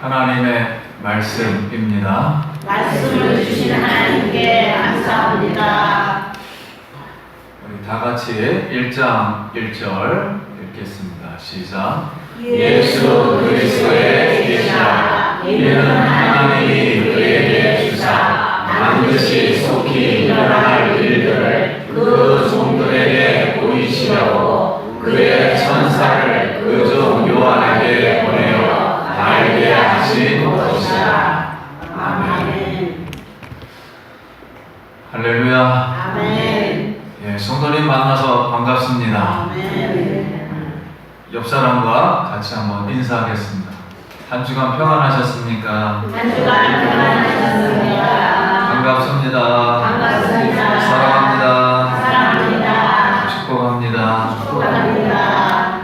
하나님의 말씀입니다. 말씀을 주신 하나님께 감사합니다. 우리 다 같이 1장 1절 읽겠습니다. 시작. 예수 그리스도의 계시라. 이는 하나님이 그에게 주사 반드시 속히 일어날 일들을 그 종들에게 보이시려고 그의 천사를 그 종 요한에게 보내어 알게 하신 것이라. 아멘. 할렐루야. 아멘. 예, 성도님 만나서 반갑습니다. 아멘. 옆 사람과 같이 한번 인사하겠습니다. 한 주간 평안하셨습니까? 한 주간 평안하셨습니까? 반갑습니다. 반갑습니다. 사랑합니다. 사랑합니다. 축복합니다. 축복합니다.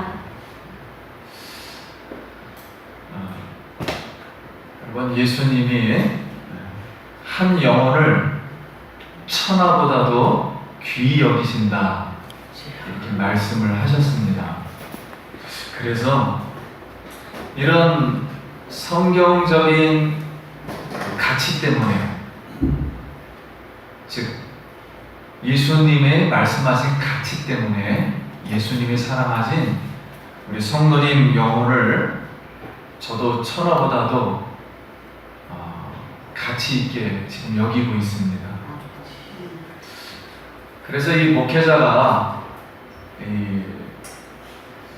여러분, 예수님이 한 영혼을 천하보다도 귀히 여기신다, 이렇게 말씀을 하셨습니다. 그래서 이런 성경적인 가치 때문에, 즉 예수님의 말씀하신 가치 때문에 예수님이 사랑하신 우리 성도님 영혼을 저도 천하보다도 가치 있게 지금 여기고 있습니다. 그래서 이 목회자가 이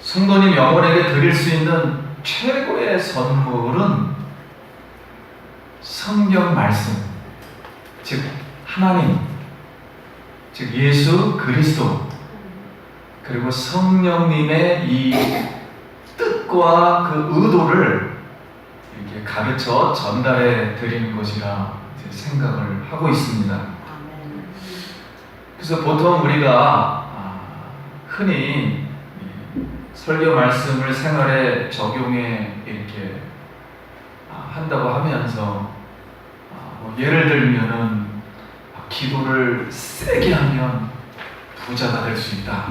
성도님 영혼에게 드릴 수 있는 최고의 선물은 성경 말씀, 즉 하나님, 즉 예수 그리스도, 그리고 성령님의 이 뜻과 그 의도를 이렇게 가르쳐 전달해 드리는 것이라 생각을 하고 있습니다. 그래서 보통 우리가 흔히 설교 말씀을 생활에 적용해 이렇게 한다고 하면서 예를 들면은 기도를 세게 하면 부자가 될 수 있다.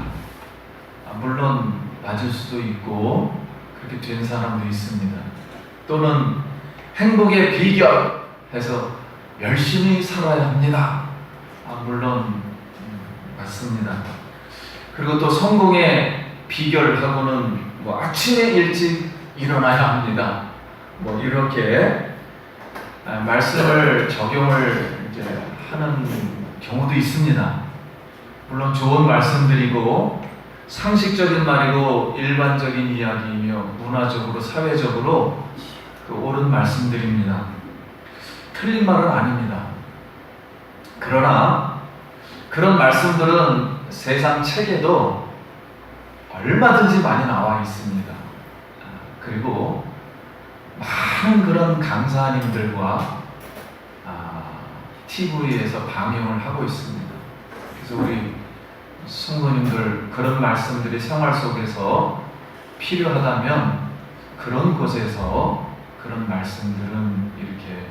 물론 맞을 수도 있고 그렇게 된 사람도 있습니다. 또는 행복의 비결 해서 열심히 살아야 합니다. 물론 맞습니다. 그리고 또 성공의 비결하고는 아침에 일찍 일어나야 합니다. 이렇게 말씀을 적용을 이제 하는 경우도 있습니다. 물론 좋은 말씀들이고 상식적인 말이고 일반적인 이야기이며 문화적으로 사회적으로 옳은 말씀들입니다. 틀린 말은 아닙니다. 그러나 그런 말씀들은 세상 책에도 얼마든지 많이 나와 있습니다. 그리고 많은 그런 강사님들과 TV에서 방영을 하고 있습니다. 그래서 우리 성도님들 그런 말씀들이 생활 속에서 필요하다면 그런 곳에서 그런 말씀들은 이렇게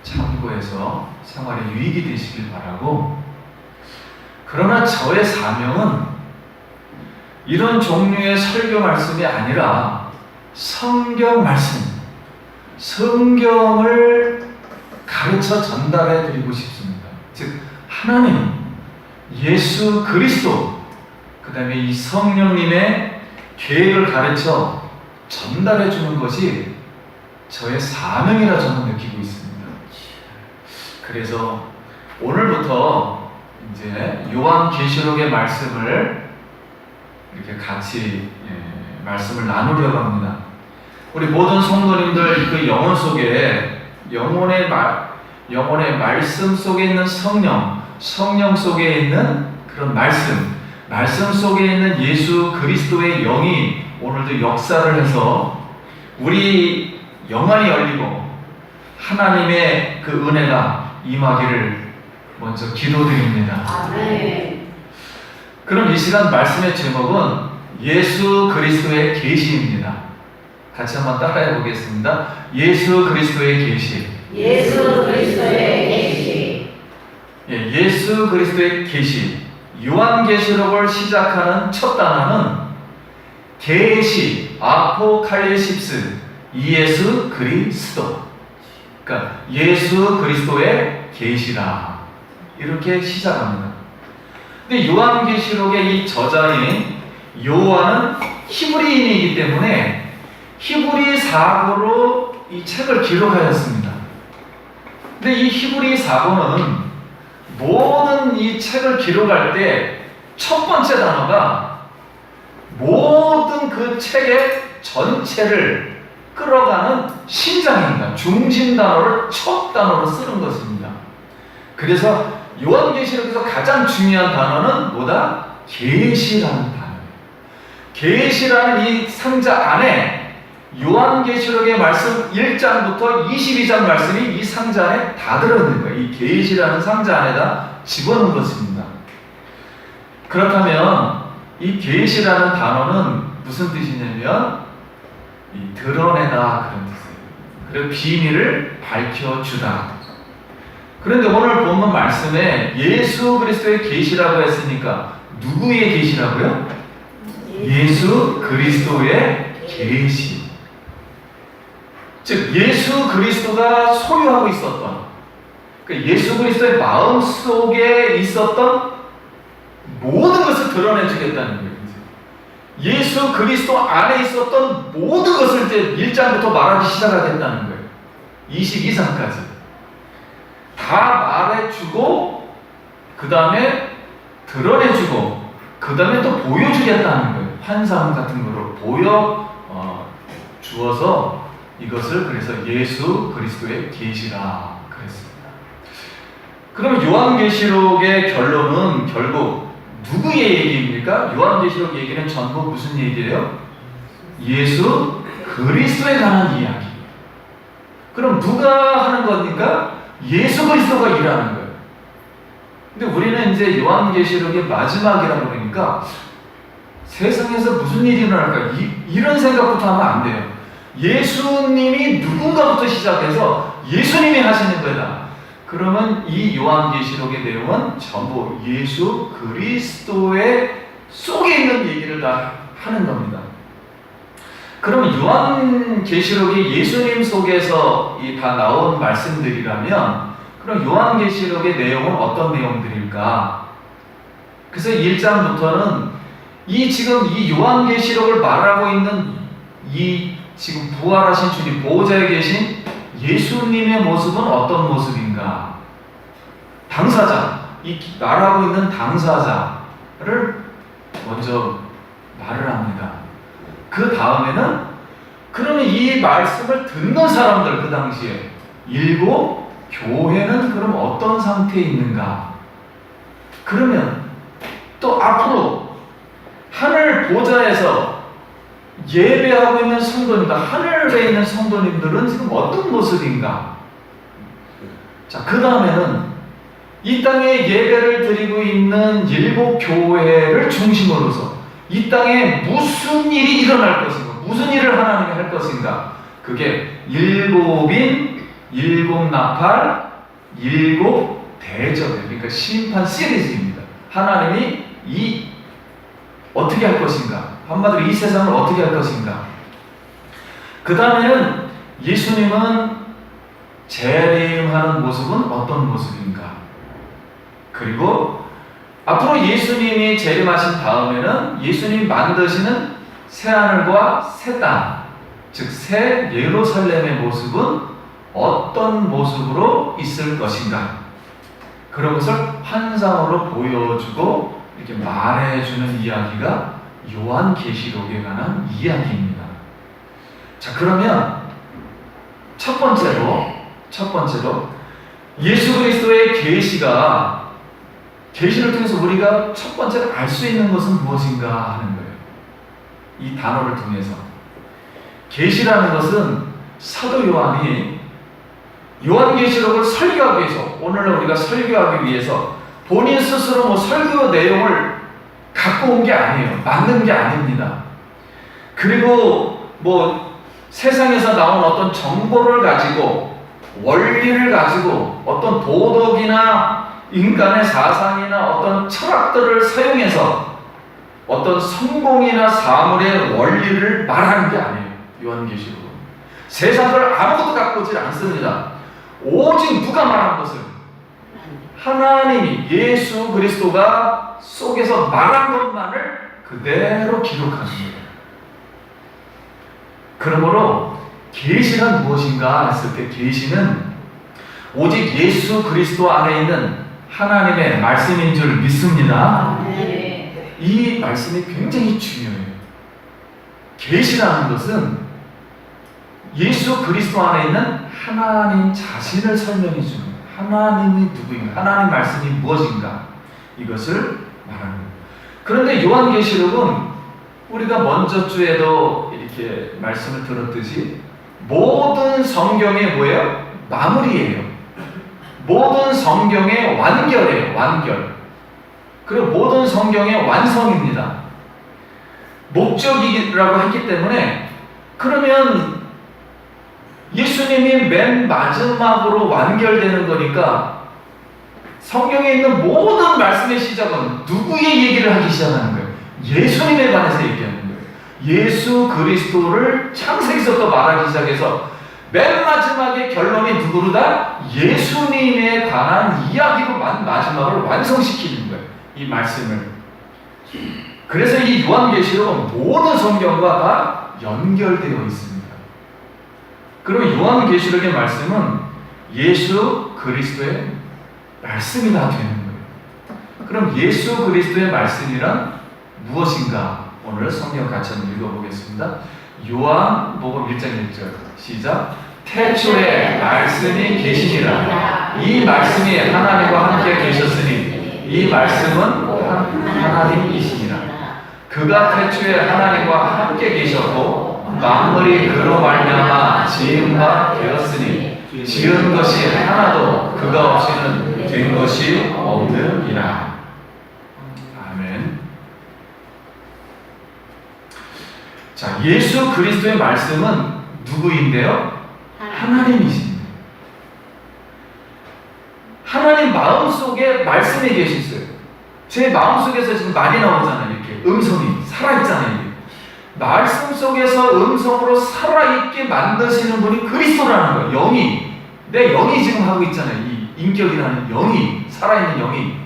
참고해서 생활에 유익이 되시길 바라고, 그러나 저의 사명은 이런 종류의 설교 말씀이 아니라 성경 말씀, 성경을 가르쳐 전달해 드리고 싶습니다. 즉 하나님, 예수 그리스도, 그 다음에 이 성령님의 계획을 가르쳐 전달해 주는 것이 저의 사명이라 저는 느끼고 있습니다. 그래서 오늘부터 이제 요한계시록의 말씀을 이렇게 같이 말씀을 나누려고 합니다. 우리 모든 성도님들 그 영혼 속에 영혼의 말씀 속에 있는 성령 속에 있는 그런 말씀 속에 있는 예수 그리스도의 영이 오늘도 역사를 해서 우리 영안이 열리고 하나님의 그 은혜가 임하기를 먼저 기도드립니다. 아멘. 그럼 이 시간 말씀의 제목은 예수 그리스도의 계시입니다. 같이 한번 따라해 보겠습니다. 예수 그리스도의 계시. 예수 그리스도의 계시. 예수 그리스도의 계시. 요한계시록을 시작하는 첫 단어는 계시, 아포칼리십스, 예수 그리스도. 그러니까 예수 그리스도의 계시라. 이렇게 시작합니다. 근데 요한계시록의 이 저자인 요한은 히브리인이기 때문에 히브리 사고로 이 책을 기록하였습니다. 근데 이 히브리 사고는 모든 이 책을 기록할 때 첫 번째 단어가 모든 그 책의 전체를 끌어가는 심장입니다. 중심 단어를 첫 단어로 쓰는 것입니다. 그래서 요한계시록에서 가장 중요한 단어는 뭐다? 계시라는 단어예요. 계시라는 이 상자 안에 요한계시록의 말씀 1장부터 22장 말씀이 이 상자 안에 다 들어있는 거예요. 이 계시라는 상자 안에다 집어넣은 것입니다. 그렇다면 이 계시라는 단어는 무슨 뜻이냐면 이 드러내다 그런 뜻이에요. 그리고 비밀을 밝혀주다. 그런데 오늘 본문 말씀에 예수 그리스도의 계시라고 했으니까 누구의 계시라고요? 예수 그리스도의 계시. 즉 예수 그리스도가 소유하고 있었던, 그 예수 그리스도의 마음 속에 있었던 모든 것을 드러내주겠다는 거예요. 예수 그리스도 안에 있었던 모든 것을 이제 1장부터 말하기 시작하겠다는 거예요. 22장까지 다 말해주고 그 다음에 드러내주고 그 다음에 또 보여주겠다는 거예요. 환상 같은 거로 주어서 이것을 그래서 예수 그리스도의 계시라 그랬습니다. 그럼 요한계시록의 결론은 결국 누구의 얘기입니까? 요한계시록 얘기는 전부 무슨 얘기예요? 예수 그리스도에 관한 이야기. 그럼 누가 하는 겁니까? 예수 그리스도가 일하는 거예요. 근데 우리는 이제 요한계시록의 마지막이라고 그러니까 세상에서 무슨 일이 일어날까? 이런 생각부터 하면 안 돼요. 예수님이 누군가부터 시작해서 예수님이 하시는 거다. 그러면 이 요한계시록의 내용은 전부 예수 그리스도의 속에 있는 얘기를 다 하는 겁니다. 그러면 요한계시록이 예수님 속에서 다 나온 말씀들이라면 그럼 요한계시록의 내용은 어떤 내용들일까? 그래서 1장부터는 지금 이 요한계시록을 말하고 있는 지금 부활하신 주님 보호자에 계신 예수님의 모습은 어떤 모습인가? 당사자, 말하고 있는 당사자를 먼저 말을 합니다. 그 다음에는 그러면 이 말씀을 듣는 사람들, 그 당시에 일곱 교회는 그럼 어떤 상태에 있는가? 그러면 또 앞으로 하늘 보좌에서 예배하고 있는 성도님들, 하늘에 있는 성도님들은 지금 어떤 모습인가? 자, 그 다음에는 이 땅에 예배를 드리고 있는 일곱 교회를 중심으로서 이 땅에 무슨 일이 일어날 것인가? 무슨 일을 하나님이 할 것인가? 그게 일곱인, 일곱 나팔, 일곱 대접이에요. 그러니까 심판 시리즈입니다. 하나님이 어떻게 할 것인가? 한마디로 이 세상을 어떻게 할 것인가? 그 다음에는 예수님은 재림하는 모습은 어떤 모습인가? 그리고 앞으로 예수님이 재림하신 다음에는 예수님이 만드시는 새하늘과 새 땅, 즉 새 예루살렘의 모습은 어떤 모습으로 있을 것인가? 그런 것을 환상으로 보여주고 이렇게 말해주는 이야기가 요한계시록에 관한 이야기입니다. 자, 그러면 첫 번째로 예수 그리스도의 계시를 통해서 우리가 첫 번째로 알 수 있는 것은 무엇인가 하는 거예요. 이 단어를 통해서 계시라는 것은 사도 요한이 요한계시록을 설교하기 위해서, 오늘날 우리가 설교하기 위해서 본인 스스로 설교 내용을 갖고 온 게 아니에요. 만든 게 아닙니다. 그리고 세상에서 나온 어떤 정보를 가지고, 원리를 가지고, 어떤 도덕이나 인간의 사상이나 어떤 철학들을 사용해서 어떤 성공이나 사물의 원리를 말하는 게 아니에요. 요한계시록은 세상을 아무것도 갖고 오지 않습니다. 오직 누가 말한 것을 하나님이 예수 그리스도가 속에서 말한 것만을 그대로 기록하는 거예요. 그러므로 계시는 무엇인가 했을 때 계시는 오직 예수 그리스도 안에 있는 하나님의 말씀인 줄 믿습니다. 네. 이 말씀이 굉장히 중요해요. 계시라는 것은 예수 그리스도 안에 있는 하나님 자신을 설명해 주는 거예요. 하나님이 누구인가, 하나님 말씀이 무엇인가, 이것을 말하는 거예요. 그런데 요한계시록은 우리가 먼저 주에도 이렇게 말씀을 들었듯이 모든 성경의 뭐예요? 마무리예요. 모든 성경의 완결이에요. 완결. 그리고 모든 성경의 완성입니다. 목적이라고 했기 때문에, 그러면 예수님이 맨 마지막으로 완결되는 거니까 성경에 있는 모든 말씀의 시작은 누구의 얘기를 하기 시작하는 거예요? 예수님에 관해서 얘기하는 거예요. 예수 그리스도를 창세기서부터 말하기 시작해서 맨 마지막에 결론이 누구로다? 예수님에 관한 이야기로 마지막을 완성시키는 거예요. 이 말씀을. 그래서 이 요한계시록은 모든 성경과 다 연결되어 있습니다. 그리고 요한계시록의 말씀은 예수 그리스도의 말씀이 다 되는 거예요. 그럼 예수 그리스도의 말씀이란 무엇인가? 오늘 성경 같이 한번 읽어보겠습니다. 요한복음 1장 1절 시작. 태초에 말씀이 계시니라. 이 말씀이 하나님과 함께 계셨으니 이 말씀은 하나님이시니라. 그가 태초에 하나님과 함께 계셨고 만물이 그로 말미암아 지은 바 되었으니 지은 것이 하나도 그가 없이는 된 것이 없느니라. 아멘. 자, 예수 그리스도의 말씀은 누구인데요? 하나님이십니다. 하나님 마음속에 말씀이 계셨어요. 제 마음속에서 지금 말이 나오잖아요. 이렇게 음성이 살아있잖아요. 이게. 말씀 속에서 음성으로 살아있게 만드시는 분이 그리스도라는 거예요. 영이. 내 영이 지금 하고 있잖아요. 이 인격이라는 영이, 살아있는 영이.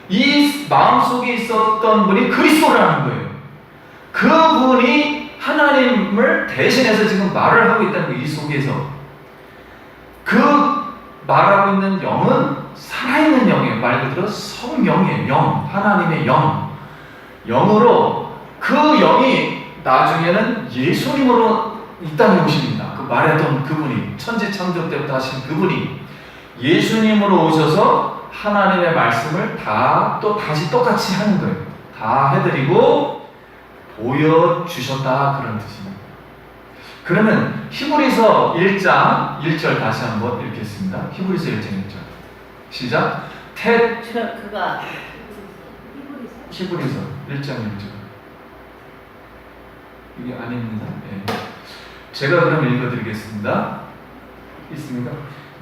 이 마음속에 있었던 분이 그리스도라는 거예요. 그분이 하나님을 대신해서 지금 말을 하고 있다는 거예요. 이 속에서. 그 말하고 있는 영은 살아있는 영이에요. 말 그대로 성령이에요. 영. 하나님의 영. 영으로 그 영이 나중에는 예수님으로 이 땅에 오십니다. 그 말했던 그분이, 천지창조 때부터 하신 그분이 예수님으로 오셔서 하나님의 말씀을 다 또 다시 똑같이 하는 거예요. 다 해드리고 보여주셨다, 그런 뜻입니다. 그러면 히브리서 1장 1절 다시 한번 읽겠습니다. 히브리서 1장 1절 시작. 그가 히브리서 1장 1절 이게 아닙니다. 예. 제가 그럼 읽어드리겠습니다. 있습니까?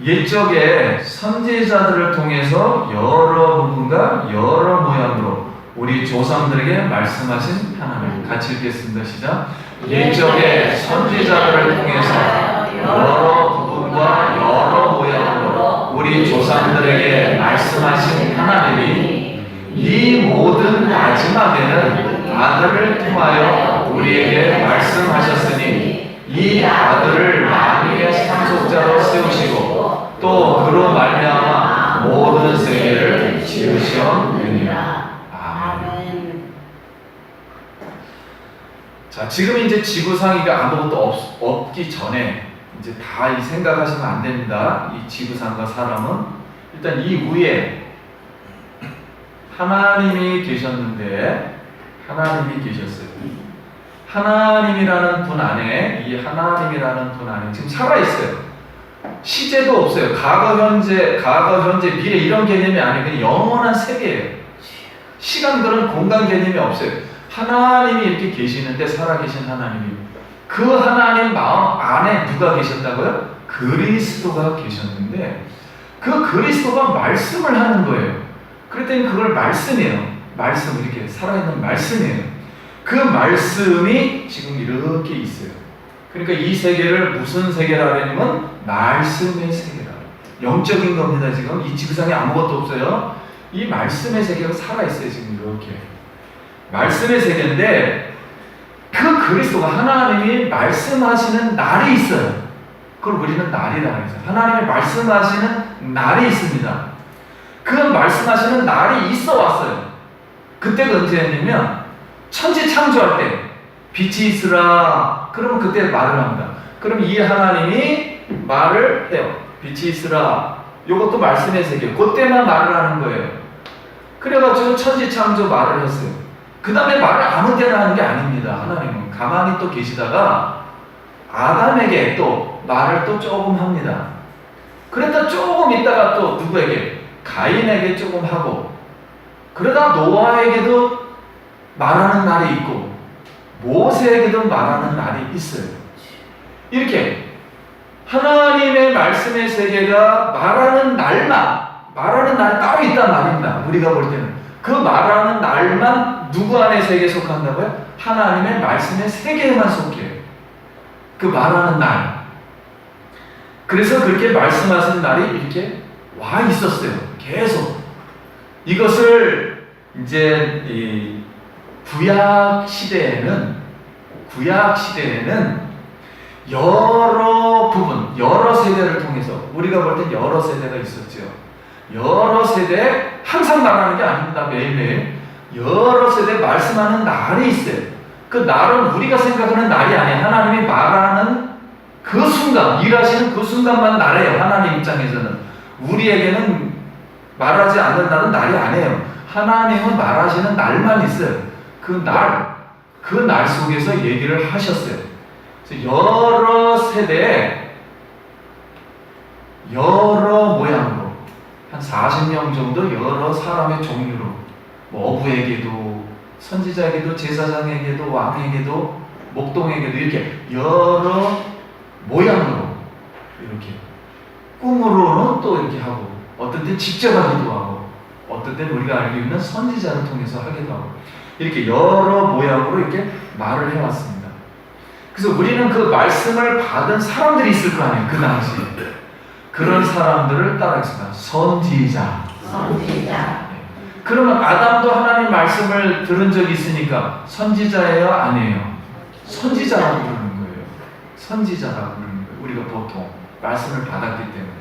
옛적에 선지자들을 통해서 여러 부분과 여러 모양으로 우리 조상들에게 말씀하신 하나님. 같이 읽겠습니다. 시작. 옛적에 선지자들을 통해서 여러 부분과 여러 모양으로 우리 조상들에게 말씀하신 하나님이 이 모든 마지막에는 아들을 통하여 우리에게 말씀하셨으니 이 아들을 만유의 상속자로 세우시고 또 그로 말미암아 모든 세계를 지으셨느니라. 아멘. 자, 지금 이제 지구상이가 아무것도 없기 전에 이제 다 이 생각하시면 안 됩니다. 이 지구상과 사람은 일단 이 위에 하나님이 계셨는데, 하나님이 계셨어요. 하나님이라는 분 안에, 이 하나님이라는 분 안에 지금 살아있어요. 시제도 없어요. 과거, 현재, 미래 이런 개념이 아니고 그냥 영원한 세계예요. 시간들은 공간 개념이 없어요. 하나님이 이렇게 계시는데, 살아계신 하나님이, 그 하나님 마음 안에 누가 계셨다고요? 그리스도가 계셨는데, 그 그리스도가 말씀을 하는 거예요. 그랬더니 그걸 말씀이에요. 말씀, 이렇게 살아있는 말씀이에요. 그 말씀이 지금 이렇게 있어요. 그러니까 이 세계를 무슨 세계라 하냐면 말씀의 세계라. 영적인 겁니다. 지금 이 지구상에 아무것도 없어요. 이 말씀의 세계가 살아있어요. 지금 이렇게 말씀의 세계인데 그 그리스도가 하나님이 말씀하시는 날이 있어요. 그걸 우리는 날이라고 해서 하나님이 말씀하시는 날이 있습니다. 그 말씀하시는 날이 있어 왔어요. 그때가 언제였냐면 천지 창조할 때 빛이 있으라 그러면 그때 말을 합니다. 그럼 이 하나님이 말을 해요. 빛이 있으라. 이것도 말씀의 세계. 그때만 말을 하는 거예요. 그래가지고 천지 창조 말을 했어요. 그 다음에 말을 아무 때나 하는 게 아닙니다. 하나님은 가만히 또 계시다가 아담에게 또 말을 또 조금 합니다. 그랬다 조금 있다가 또 누구에게? 가인에게 조금 하고, 그러다 노아에게도 말하는 날이 있고 모세에게도 말하는 날이 있어요. 이렇게 하나님의 말씀의 세계가 말하는 날이 따로 있단 말입니다. 우리가 볼 때는 그 말하는 날만 누구 안에 세계에 속한다고요? 하나님의 말씀의 세계에만 속해요. 그 말하는 날. 그래서 그렇게 말씀하신 날이 이렇게 와 있었어요. 계속. 이것을 이제 이 구약 시대에는 여러 부분, 여러 세대를 통해서 우리가 볼 땐 여러 세대가 있었죠. 여러 세대 항상 말하는 게 아닙니다. 매일매일 여러 세대 말씀하는 날이 있어요. 그 날은 우리가 생각하는 날이 아니에요. 하나님이 말하는 그 순간, 일하시는 그 순간만 날이에요. 하나님 입장에서는. 우리에게는 말하지 않는 날은 날이 아니에요. 하나님은 말하시는 날만 있어요. 그 날 속에서 얘기를 하셨어요. 그래서 여러 세대에 여러 모양으로 한 40명 정도 여러 사람의 종류로 뭐 어부에게도 선지자에게도 제사장에게도 왕에게도 목동에게도 이렇게 여러 모양으로 이렇게 꿈으로는 또 이렇게 하고 어떤 때 직접 하기도 하고 어떤 때는 우리가 알고 있는 선지자를 통해서 하기도 하고 이렇게 여러 모양으로 이렇게 말을 해왔습니다. 그래서 우리는 그 말씀을 받은 사람들이 있을 거 아니에요. 그 당시에 그런 사람들을 따라했습니다. 선지자. 그러면 아담도 하나님 말씀을 들은 적이 있으니까 선지자예요? 아니에요? 선지자라고 부르는 거예요. 선지자라고 부르는 거예요. 우리가 보통 말씀을 받았기 때문에.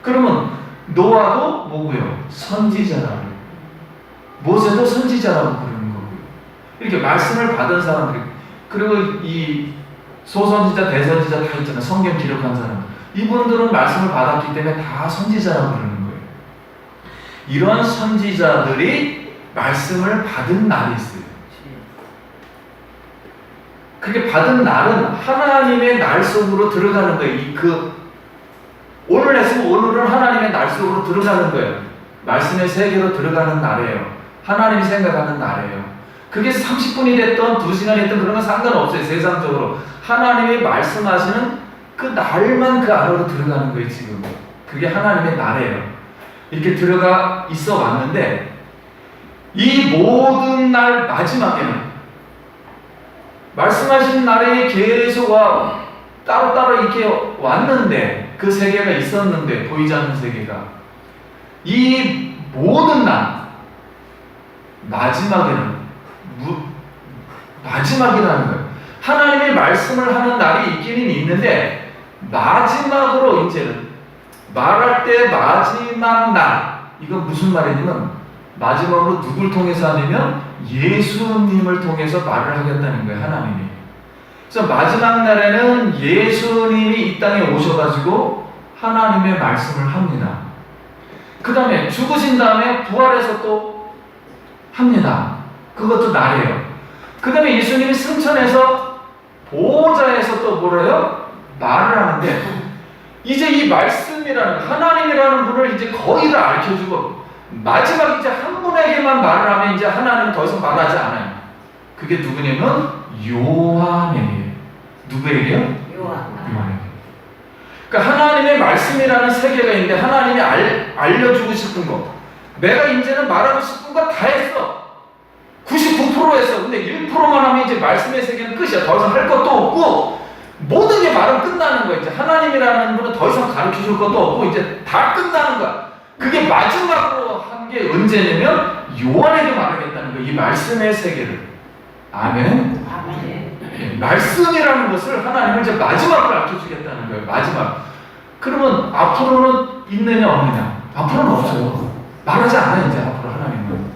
그러면 노아도 뭐고요? 선지자라고. 모세도 선지자라고 부르는 거고요. 이렇게 말씀을 받은 사람들이, 그리고 이 소선지자, 대선지자 다 있잖아요. 성경 기록한 사람. 이분들은 말씀을 받았기 때문에 다 선지자라고 부르는 거예요. 이런 선지자들이 말씀을 받은 날이 있어요. 그게 받은 날은 하나님의 날 속으로 들어가는 거예요. 오늘 했으면 오늘은 하나님의 날 속으로 들어가는 거예요. 말씀의 세계로 들어가는 날이에요. 하나님이 생각하는 날이에요. 그게 30분이 됐던 2시간이 됐던 그런 건 상관없어요. 세상적으로 하나님이 말씀하시는 그 날만 그 안으로 들어가는 거예요. 지금 그게 하나님의 날이에요. 이렇게 들어가 있어 왔는데 이 모든 날 마지막에는 말씀하신 날에 계속 따로따로 이렇게 왔는데 그 세계가 있었는데 보이지 않는 세계가 이 모든 날 마지막이라는 거예요. 하나님의 말씀을 하는 날이 있기는 있는데 마지막으로 이제는 말할 때 마지막 날, 이건 무슨 말이냐면 마지막으로 누굴 통해서 하냐면 예수님을 통해서 말을 하겠다는 거예요. 하나님이. 그래서 마지막 날에는 예수님이 이 땅에 오셔가지고 하나님의 말씀을 합니다. 그 다음에 죽으신 다음에 부활해서 또 합니다. 그것도 날이에요. 그 다음에 예수님이 승천해서 보호자에서 또 뭐래요? 말을 하는데 이제 이 말씀이라는 하나님이라는 분을 이제 거의 다 알려주고 마지막 이제 한 분에게만 말을 하면 이제 하나님은 더 이상 말하지 않아요. 그게 누구냐면 요한에게. 누구에게요? 요한에게. 그러니까 하나님의 말씀이라는 세계가 있는데 하나님이 알려주고 싶은 거, 내가 이제는 말하고 싶은 거 다 했어. 99% 했어. 근데 1%만 하면 이제 말씀의 세계는 끝이야. 더 이상 할 것도 없고 모든 게 바로 끝나는 거야. 이제 하나님이라는 분은 더 이상 가르쳐 줄 것도 없고 이제 다 끝나는 거야. 그게 마지막으로 한 게 언제냐면 요한에게 말하겠다는 거야. 이 말씀의 세계를. 아멘. 아멘. 말씀이라는 것을 하나님은 이제 마지막으로 알려주겠다는 거예요. 마지막. 그러면 앞으로는 있느냐 없느냐? 앞으로는 없어요. 말하지 않아요. 이제 앞으로 하나님은.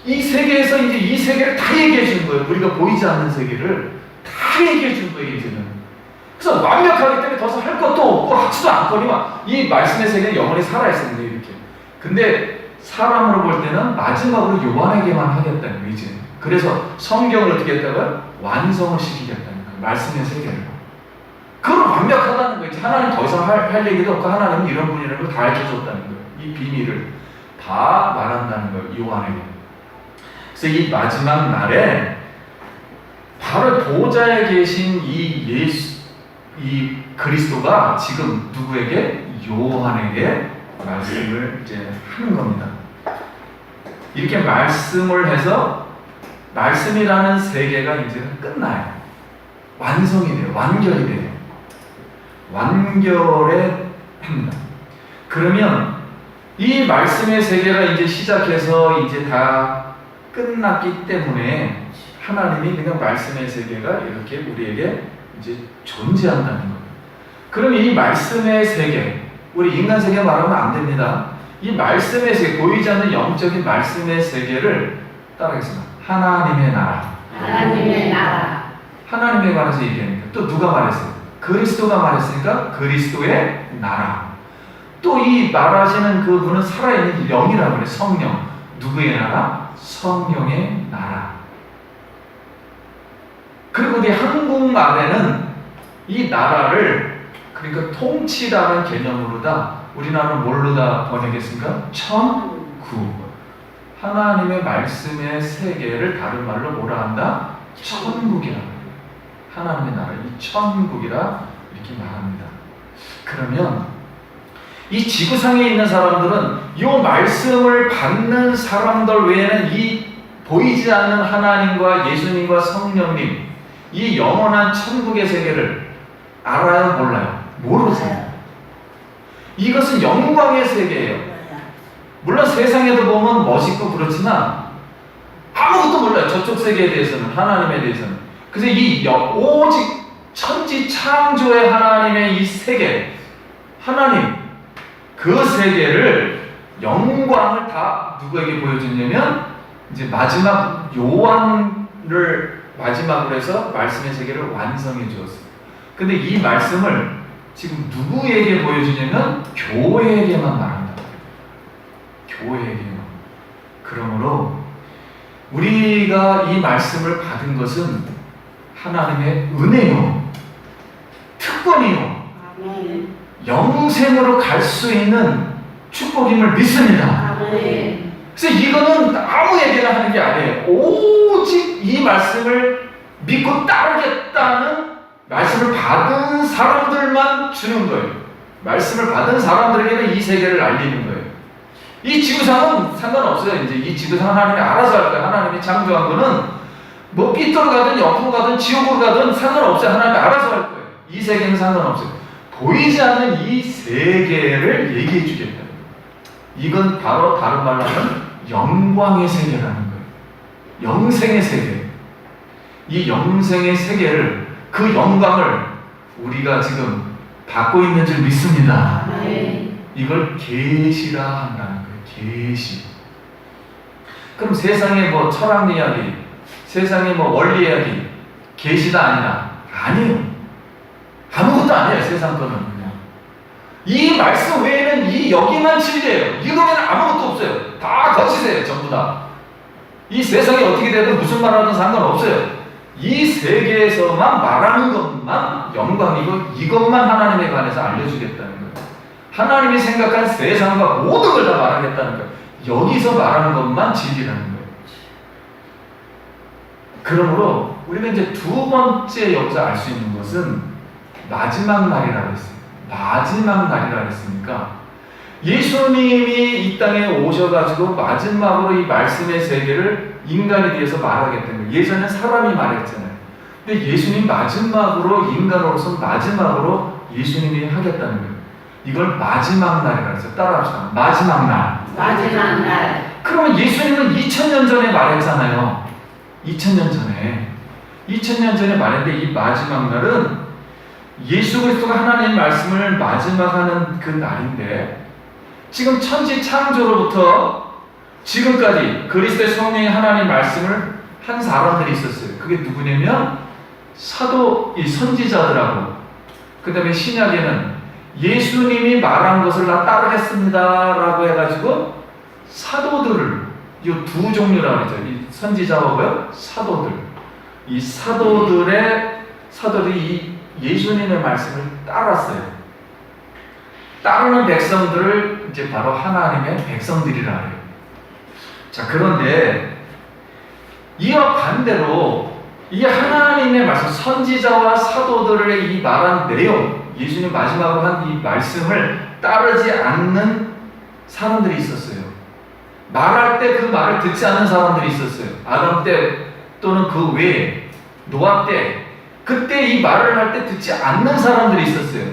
이 세계에서 이제 이 세계를 다 얘기해 준 거예요. 우리가 보이지 않는 세계를 다 얘기해 준 거예요. 이제는. 그래서 완벽하기 때문에 더 이상 할 것도 없고 하지도 않거니와 이 말씀의 세계는 영원히 살아있습니다. 이렇게. 근데 사람으로 볼 때는 마지막으로 요한에게만 하겠다는 거예요. 이제. 그래서 성경을 어떻게 했다고요? 완성을 시키겠다는 거예요. 말씀의 세계를. 그건 완벽하다는 거예요. 하나님 더 이상 할 얘기도 없고 하나님은 이런 분이라는 걸 다 알려줬다는 거예요. 이 비밀을 다 말한다는 거예요. 요한에게. 그래서 이 마지막 날에 바로 보좌에 계신 이 예수, 이 그리스도가 지금 누구에게? 요한에게 말씀을 이제 하는 겁니다. 이렇게 말씀을 해서 말씀이라는 세계가 이제 끝나요. 완성이 돼요. 완결이 돼요. 완결에 합니다. 그러면 이 말씀의 세계가 이제 시작해서 이제 다 끝났기 때문에 하나님이 그냥 말씀의 세계가 이렇게 우리에게 이제 존재한다는 거예요. 그럼 이 말씀의 세계, 우리 인간 세계 말하면 안 됩니다. 이 말씀의 세계, 보이지 않는 영적인 말씀의 세계를 따라하겠습니다. 하나님의 나라. 하나님의 나라. 하나님에 관해서 얘기하니까 또 누가 말했어요? 그리스도가 말했으니까 그리스도의 나라. 또 이 말하시는 그분은 살아있는 영이라고 그래. 성령. 누구의 나라? 성령의 나라. 그리고 우리 한국말에는 이 나라를 그러니까 통치라는 개념으로다 우리나라는 뭘로 다 번역했습니까? 천국. 하나님의 말씀의 세계를 다른 말로 뭐라 한다? 천국이라고 해요. 하나님의 나라, 이 천국이라 이렇게 말합니다. 그러면 이 지구상에 있는 사람들은 이 말씀을 받는 사람들 외에는 이 보이지 않는 하나님과 예수님과 성령님 이 영원한 천국의 세계를 알아요? 몰라요? 모르세요. 이것은 영광의 세계예요. 물론 세상에도 보면 멋있고 그렇지만 아무것도 몰라요. 저쪽 세계에 대해서는, 하나님에 대해서는. 그래서 이 오직 천지 창조의 하나님의 이 세계, 하나님 그 세계를 영광을 다 누구에게 보여줬냐면 이제 마지막 요한을 마지막으로 해서 말씀의 세계를 완성해 주었어요. 근데 이 말씀을 지금 누구에게 보여주냐면 교회에게만 말한다. 교회에게만. 그러므로 우리가 이 말씀을 받은 것은 하나님의 은혜요, 특권이요, 아멘. 영생으로 갈 수 있는 축복임을 믿습니다. 아멘. 그래서 이거는 아무 얘기나 하는 게 아니에요. 오직 이 말씀을 믿고 따르겠다는 말씀을 받은 사람들만 주는 거예요. 말씀을 받은 사람들에게는 이 세계를 알리는 거예요. 이 지구상은 상관없어요. 이제 이 지구상 하나님이 알아서 할 거예요. 하나님이 창조한 거는 뭐 삐뚤어 가든 옆으로 가든 지옥으로 가든 상관없어요. 하나님이 알아서 할 거예요. 이 세계는 상관없어요. 보이지 않는 이 세계를 얘기해 주겠다. 이건 바로 다른 말로 하면 영광의 세계라는 거예요. 영생의 세계. 이 영생의 세계를, 그 영광을 우리가 지금 받고 있는 줄 믿습니다. 아멘. 이걸 계시라 한다는 거예요. 계시. 그럼 세상에 뭐 철학 이야기, 세상에 뭐 원리 이야기, 계시다 아니라? 아니에요. 아무것도 아니에요. 세상 거는 그냥. 이 말씀 외에는 이 여기만 진리예요. 이거 외에는 아무것도 없어요. 다 거짓이에요. 전부 다. 이 세상이 어떻게 되든 무슨 말 하든 상관없어요. 이 세계에서만 말하는 것만 영광이고 이것만 하나님에 관해서 알려주겠다는 거예요. 하나님이 생각한 세상과 모든 걸 다 말하겠다는 거예요. 여기서 말하는 것만 진리라는 거예요. 그러므로 우리가 이제 두 번째 여기서 알 수 있는 것은 마지막 날이라고 했어요. 마지막 날이라고 했으니까 예수님이 이 땅에 오셔가지고 마지막으로 이 말씀의 세계를 인간에 대해서 말하겠다는 거예요. 예전에 사람이 말했잖아요. 근데 예수님 마지막으로 인간으로서 마지막으로 예수님이 하겠다는 거예요. 이걸 마지막 날이라고 해서 따라합시다. 마지막 날. 마지막 날. 그러면 예수님은 2000년 전에 말했잖아요. 2000년 전에. 2000년 전에 말했는데 이 마지막 날은 예수 그리스도가 하나님의 말씀을 마지막 하는 그 날인데 지금 천지 창조로부터 지금까지 그리스도의 성령이 하나님 말씀을 한 사람들이 있었어요. 그게 누구냐면 사도, 이 선지자들하고 그 다음에 신약에는 예수님이 말한 것을 나 따르겠습니다 라고 해가지고 사도들을 이 두 종류라고 하죠. 이 선지자와 뭐요? 사도들. 이 사도들이 이 예수님의 말씀을 따랐어요. 따르는 백성들을 이제 바로 하나님의 백성들이라 해요. 자, 그런데 이와 반대로 이 하나님의 말씀, 선지자와 사도들의 이 말한 내용, 예수님 마지막으로 한 이 말씀을 따르지 않는 사람들이 있었어요. 말할 때 그 말을 듣지 않는 사람들이 있었어요. 아담 때 또는 그 외에 노아 때 그때 이 말을 할 때 듣지 않는 사람들이 있었어요.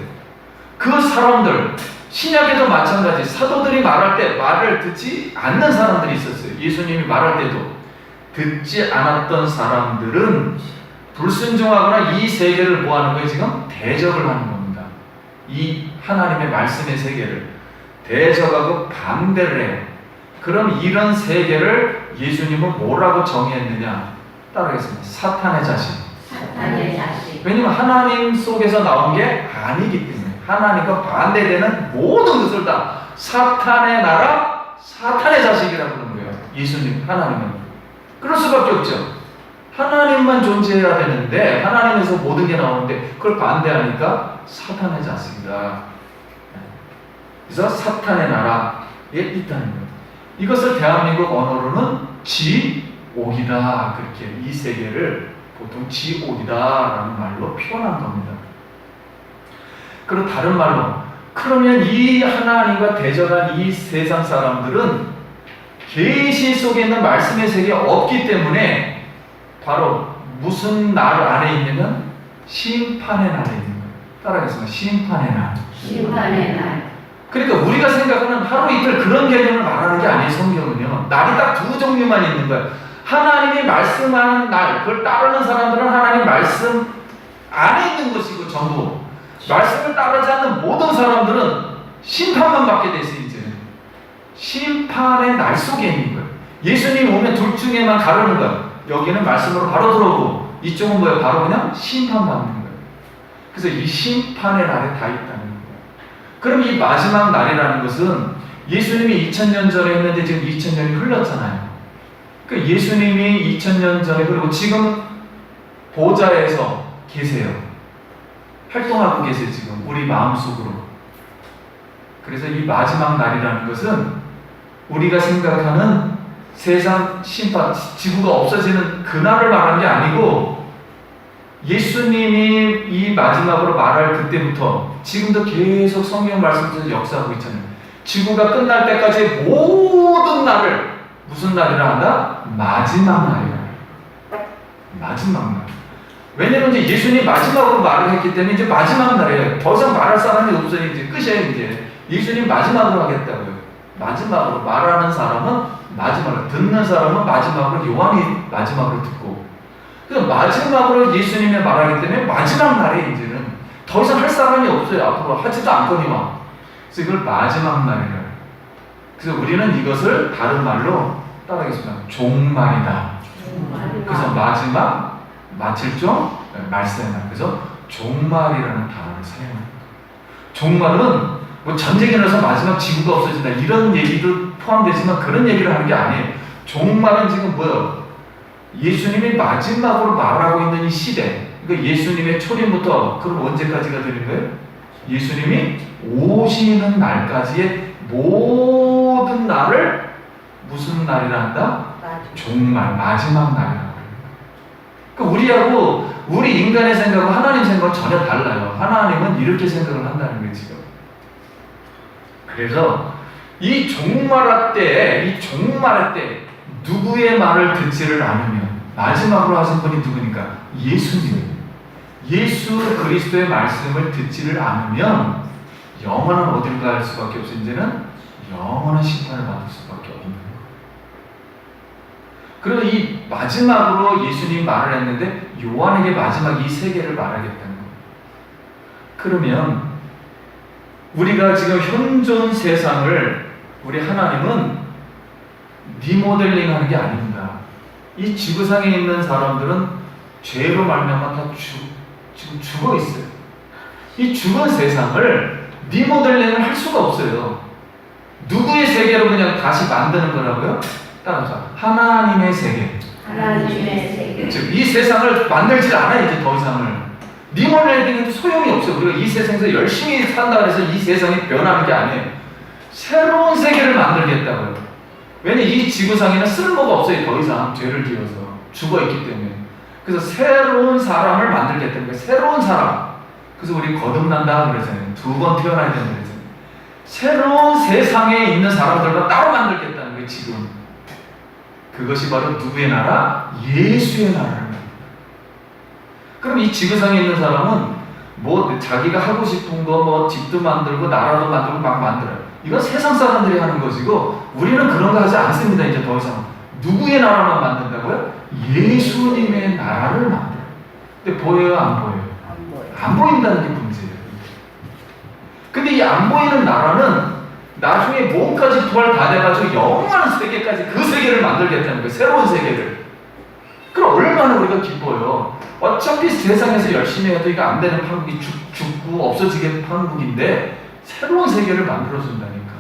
그 사람들 신약에도 마찬가지 사도들이 말할 때 말을 듣지 않는 사람들이 있었어요. 예수님이 말할 때도 듣지 않았던 사람들은 불순종하거나 이 세계를 뭐 하는 거예요? 지금 대적을 하는 겁니다. 이 하나님의 말씀의 세계를 대적하고 반대를 해요. 그럼 이런 세계를 예수님은 뭐라고 정의했느냐? 따라하겠습니다. 사탄의 자식. 사탄의 자식. 왜냐면 하나님 속에서 나온 게 아니기 때문에 하나님과 반대되는 모든 것을 다 사탄의 나라, 사탄의 자식이라고 부르는 거예요. 예수님, 하나님은. 그럴 수밖에 없죠. 하나님만 존재해야 되는데 하나님에서 모든 게 나오는데 그걸 반대하니까 사탄의 자식이다. 그래서 사탄의 나라에 있다는 거예요. 이것을 대한민국 언어로는 지옥이다. 그렇게 이 세계를 보통 지옥이다라는 말로 표현한 겁니다. 그리고 다른 말로 그러면 이 하나님과 대적한 이 세상 사람들은 계시 속에 있는 말씀의 세계에 없기 때문에 바로 무슨 날 안에 있냐면 심판의 날에 있는 거예요. 따라하겠습니다. 심판의 날. 심판의 날. 그러니까 우리가 생각하는 하루 이틀 그런 개념을 말하는 게 아니에요. 성경은요. 날이 딱 두 종류만 있는 거예요. 하나님이 말씀하는 날, 그걸 따르는 사람들은 하나님 말씀 안에 있는 것이고 전부 말씀을 따르지 않는 모든 사람들은 심판만 받게 돼 있어요. 이제는 심판의 날 속에 있는 거예요. 예수님 오면 둘 중에만 가르는 거예요. 여기는 말씀으로 바로 들어오고 이쪽은 뭐예요? 바로 그냥 심판받는 거예요. 그래서 이 심판의 날에 다 있다는 거예요. 그럼 이 마지막 날이라는 것은 예수님이 2000년 전에 했는데 지금 2000년이 흘렀잖아요. 그 예수님이 2000년 전에 그리고 지금 보좌에서 계세요. 활동하고 계세요. 지금 우리 마음속으로. 그래서 이 마지막 날이라는 것은 우리가 생각하는 세상 심판, 지구가 없어지는 그날을 말하는 게 아니고 예수님이 이 마지막으로 말할 그때부터 지금도 계속 성경 말씀에서 역사하고 있잖아요. 지구가 끝날 때까지 모든 날을 무슨 날이라 한다? 마지막 날이라. 마지막 날. 왜냐면 이제 예수님이 마지막으로 말을 했기 때문에 이제 마지막 날이에요. 더 이상 말할 사람이 없어요. 이제 끝이에요. 이제 예수님 마지막으로 하겠다고요. 마지막으로 말하는 사람은 마지막으로, 듣는 사람은 마지막으로, 요한이 마지막으로 듣고, 그래서 마지막으로 예수님이 말하기 때문에 마지막 날에 이제는 더 이상 할 사람이 없어요. 앞으로 하지도 않거니와. 그래서 이걸 마지막 날이라. 그래서 우리는 이것을 다른 말로 따라하겠습니다. 종말이다. 그래서 마지막, 마칠 종, 말세의 날. 그래서 종말이라는 단어를 사용합니다. 종말은 뭐 전쟁이 나서 마지막 지구가 없어진다 이런 얘기도 포함되지만 그런 얘기를 하는 게 아니에요. 종말은 지금 뭐예요? 예수님이 마지막으로 말하고 있는 이 시대, 그러니까 예수님의 초림부터 그럼 언제까지가 되는 거예요? 예수님이 오시는 날까지의 모든 날을 무슨 날이라 한다? 종말, 마지막 날이라고 합니다. 그러니까 우리하고 우리 인간의 생각과 하나님 생각은 전혀 달라요. 하나님은 이렇게 생각을 한다는 거예요, 지금. 그래서 이 종말할 때 누구의 말을 듣지를 않으면 마지막으로 하신 분이 누구니까? 예수님. 예수 그리스도의 말씀을 듣지를 않으면 영원한 어딜 갈 수밖에 없어. 이제는 영원한 심판을 받을 수밖에 없는 거예요. 그리고 이 마지막으로 예수님이 말을 했는데 요한에게 마지막 이 세계를 말하겠다는 거예요. 그러면 우리가 지금 현존 세상을 우리 하나님은 리모델링 하는 게 아닙니다. 이 지구상에 있는 사람들은 죄로 말미암아 다 지금 죽어 있어요. 이 죽은 세상을 리모델링을 할 수가 없어요. 누구의 세계로 그냥 다시 만드는 거라고요? 따라서 하나님의 세계. 하나님의 세계. 즉 이 세상을 만들지 않아 이제 더 이상을. 리모델링해도 소용이 없어요. 우리가 이 세상에서 열심히 산다 그래서 이 세상이 변하는 게 아니에요. 새로운 세계를 만들겠다고요. 왜냐 이 지구상에는 쓸모가 없어요. 더 이상 죄를 지어서 죽어있기 때문에. 그래서 새로운 사람을 만들겠다는 거예요. 새로운 사람. 그래서 우리 거듭난다 그러잖아요. 2번 태어나야 된다 그러잖아요. 새로운 세상에 있는 사람들과 따로 만들겠다는 거예요. 지금 그것이 바로 누구의 나라? 예수의 나라를. 그럼 이 지구상에 있는 사람은 뭐 자기가 하고 싶은 거 뭐 집도 만들고 나라도 만들고 막 만들어요. 이건 세상 사람들이 하는 것이고 우리는 그런 거 하지 않습니다. 이제 더 이상. 누구의 나라만 만든다고요? 예수님의 나라를 만들어요. 근데 보여요? 안 보여요? 안 보인다는 게 문제예요. 근데 이 안 보이는 나라는 나중에 몸까지 부활 다 돼가지고 영원한 세계까지 그 세계를 만들겠다는 거예요. 새로운 세계를. 그럼 얼마나 우리가 기뻐요. 어차피 세상에서 열심히 해도 이거 안 되는 한국이 죽고 없어지게 한국인데 새로운 세계를 만들어준다니까.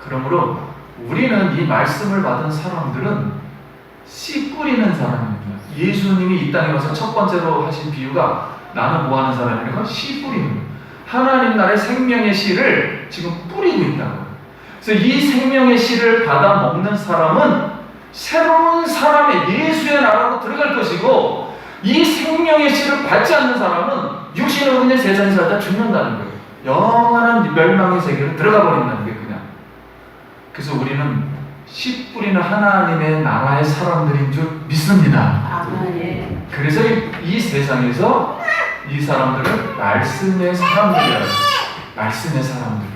그러므로 우리는 이 말씀을 받은 사람들은 씨 뿌리는 사람입니다. 예수님이 이 땅에 와서 첫 번째로 하신 비유가 나는 뭐 하는 사람이니까 씨 뿌리는 거예요. 하나님 나라의 생명의 씨를 지금 뿌리고 있다고요. 그래서 이 생명의 씨를 받아 먹는 사람은 새로운 사람의 예수의 나라로 들어갈 것이고 이 생명의 씨를 받지 않는 사람은 육신으로 그냥 세상에 살다 죽는다는 거예요. 영원한 멸망의 세계로 들어가 버린다는 게 그냥. 그래서 우리는 씨 뿌리는 하나님의 나라의 사람들인 줄 믿습니다. 아멘. 그래서 이 세상에서 이 사람들은 말씀의 사람들이라고. 말씀의 사람들.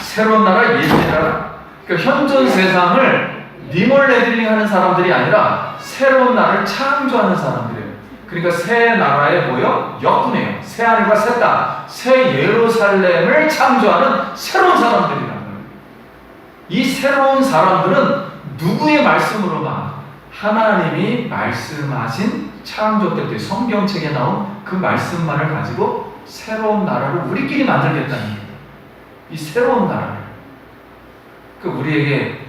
새로운 나라, 예수의 나라. 그러니까 현존 세상을 리몰레들링 하는 사람들이 아니라 새로운 나라를 창조하는 사람들이에요. 그러니까 새 나라의 뭐요? 역분이에요. 새 하늘과 새 땅, 새 예루살렘을 창조하는 새로운 사람들이라는 거예요. 이 새로운 사람들은 누구의 말씀으로만? 하나님이 말씀하신 창조 때부터 성경책에 나온 그 말씀만을 가지고 새로운 나라를 우리끼리 만들겠다는 거예요. 이 새로운 나라를. 그 우리에게